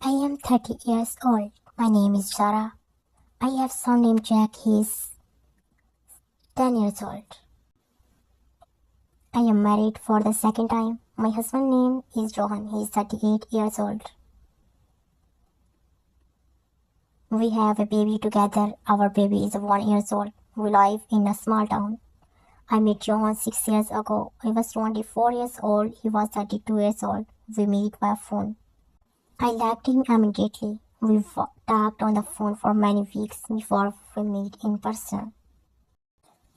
I am 30 years old. My name is Zara. I have son named Jack. He is 10 years old. I am married for the second time. My husband's name is Johan. He is 38 years old. We have a baby together. Our baby is 1 year old. We live in a small town. I met Johan 6 years ago. I was 24 years old. He was 32 years old. We met by phone. I liked him immediately. We talked on the phone for many weeks before we met in person.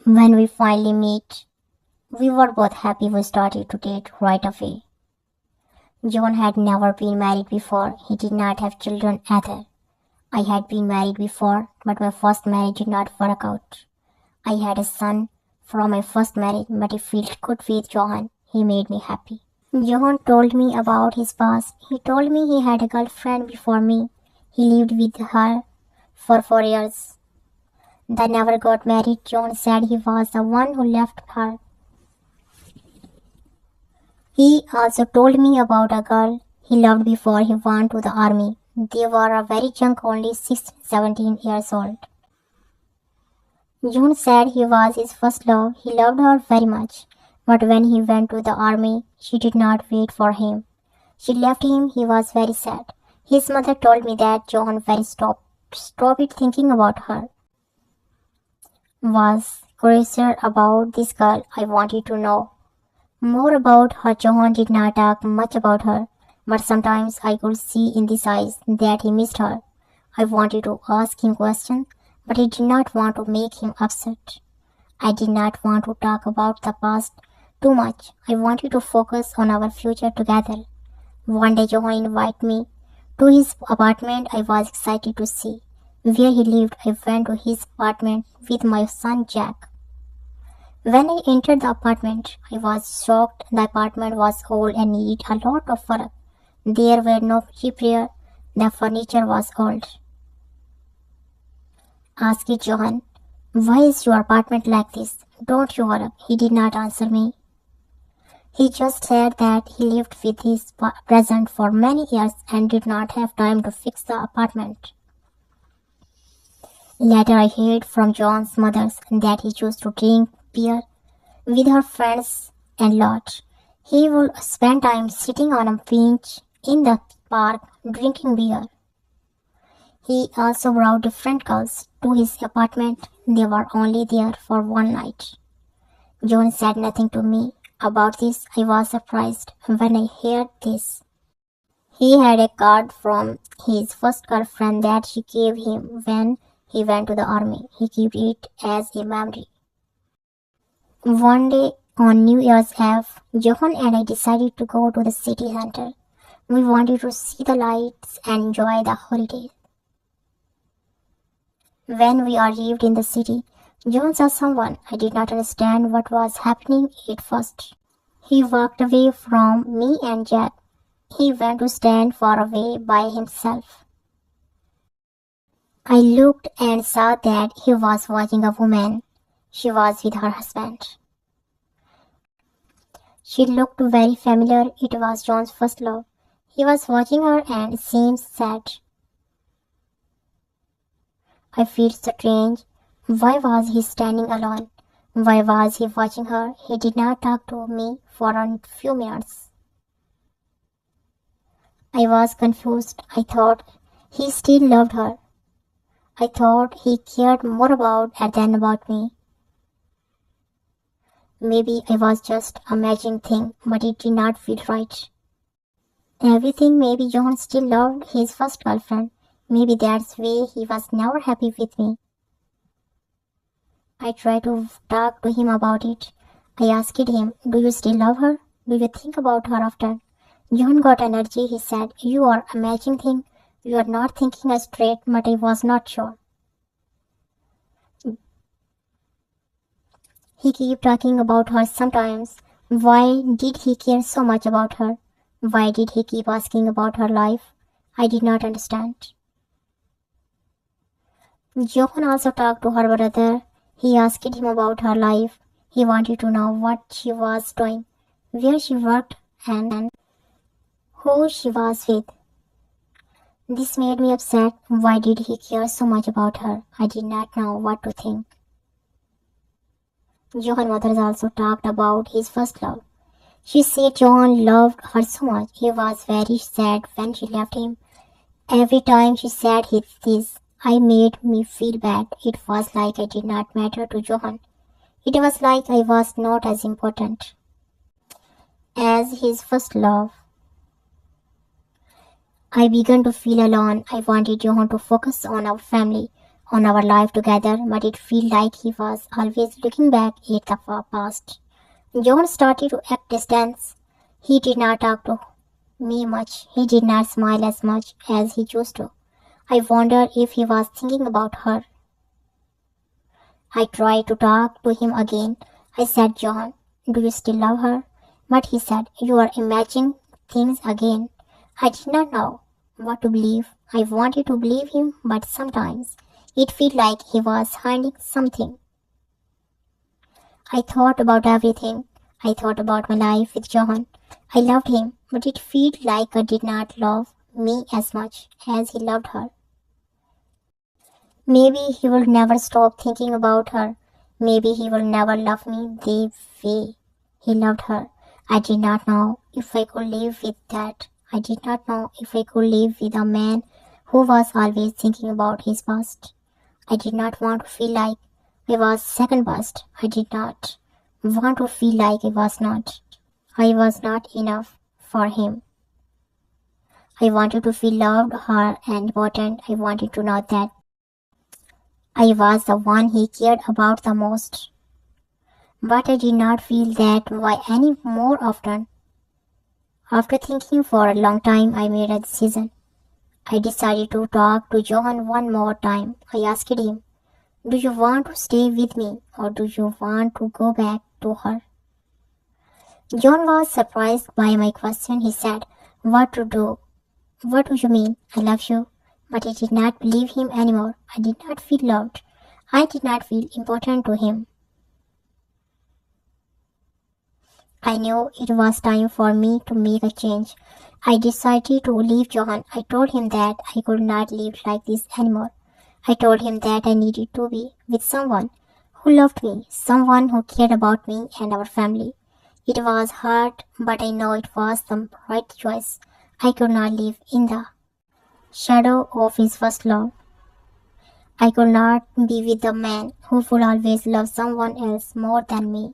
When we finally met, we were both happy. We started to date right away. John had never been married before. He did not have children either. I had been married before, but my first marriage did not work out. I had a son from my first marriage, but it felt good with Johan. He made me happy. Johan told me about his past. He told me he had a girlfriend before me. He lived with her for 4 years. They never got married. John said he was the one who left her. He also told me about a girl he loved before he went to the army. They were very young, only 16-17 years old. John said he was his first love. He loved her very much. But when he went to the army, she did not wait for him. She left him. He was very sad. His mother told me that John very stopped thinking about her. Was curious about this girl. I wanted to know more about her. John did not talk much about her, but sometimes I could see in his eyes that he missed her. I wanted to ask him questions, but I did not want to make him upset. I did not want to talk about the past too much. I wanted to focus on our future together. One day John invited me to his apartment. I was excited to see where he lived. I went to his apartment with my son Jack. When I entered the apartment, I was shocked. The apartment was old and needed a lot of work. There were no repair. The furniture was old. Asked Johan, "Why is your apartment like this? Don't you work?" He did not answer me. He just said that he lived with his present for many years and did not have time to fix the apartment. Later I heard from John's mother that he used to drink beer with her friends a lot. He would spend time sitting on a bench in the park drinking beer. He also brought different girls to his apartment. They were only there for one night. John said nothing to me about this. I was surprised when I heard this. He had a card from his first girlfriend that she gave him when he went to the army. He kept it as a memory. One day on New Year's Eve, Johan and I decided to go to the city center. We wanted to see the lights and enjoy the holidays. When we arrived in the city, John saw someone. I did not understand what was happening at first. He walked away from me and Jack. He went to stand far away by himself. I looked and saw that he was watching a woman. She was with her husband. She looked very familiar. It was John's first love. He was watching her and seemed sad. I felt strange. Why was he standing alone? Why was he watching her? He did not talk to me for a few minutes. I was confused. I thought he still loved her. I thought he cared more about her than about me. Maybe I was just imagining things, but it did not feel right. Everything. Maybe John still loved his first girlfriend. Maybe that's why he was never happy with me. I tried to talk to him about it. I asked him, "Do you still love her? Do you think about her often?" John got energy. He said, "You are imagining things. You are not thinking straight," but I was not sure. He kept talking about her sometimes. Why did he care so much about her? Why did he keep asking about her life? I did not understand. Johan also talked to her brother. He asked him about her life. He wanted to know what she was doing, where she worked, and who she was with. This made me upset. Why did he care so much about her? I did not know what to think. Johan's mother also talked about his first love. She said John loved her so much. He was very sad when she left him. Every time she said this, I made me feel bad. It was like I did not matter to Johan. It was like I was not as important as his first love. I began to feel alone. I wanted Johan to focus on our family, on our life together, but it felt like he was always looking back at the past. Johan started to act distant. He did not talk to me much. He did not smile as much as he used to. I wondered if he was thinking about her. I tried to talk to him again. I said, John, do you still love her? But he said, you are imagining things again. I did not know what to believe. I wanted to believe him, but sometimes it felt like he was hiding something. I thought about everything. I thought about my life with John. I loved him, but it felt like I did not love me as much as he loved her. Maybe he will never stop thinking about her. Maybe he will never love me the way he loved her. I did not know if I could live with that. I did not know if I could live with a man who was always thinking about his past. I did not want to feel like I was second best. I did not want to feel like I was not. I was not enough for him. I wanted to feel loved, heard, and important. I wanted to know that I was the one he cared about the most. But I did not feel that way any more often. After thinking for a long time, I made a decision. I decided to talk to Johan one more time. I asked him, do you want to stay with me or do you want to go back to her? John was surprised by my question. He said, what to do? What do you mean? I love you. But I did not believe him anymore. I did not feel loved. I did not feel important to him. I knew it was time for me to make a change. I decided to leave Johan. I told him that I could not live like this anymore. I told him that I needed to be with someone who loved me, someone who cared about me and our family. It was hard, but I know it was the right choice. I could not live in the shadow of his first love. I could not be with a man who would always love someone else more than me.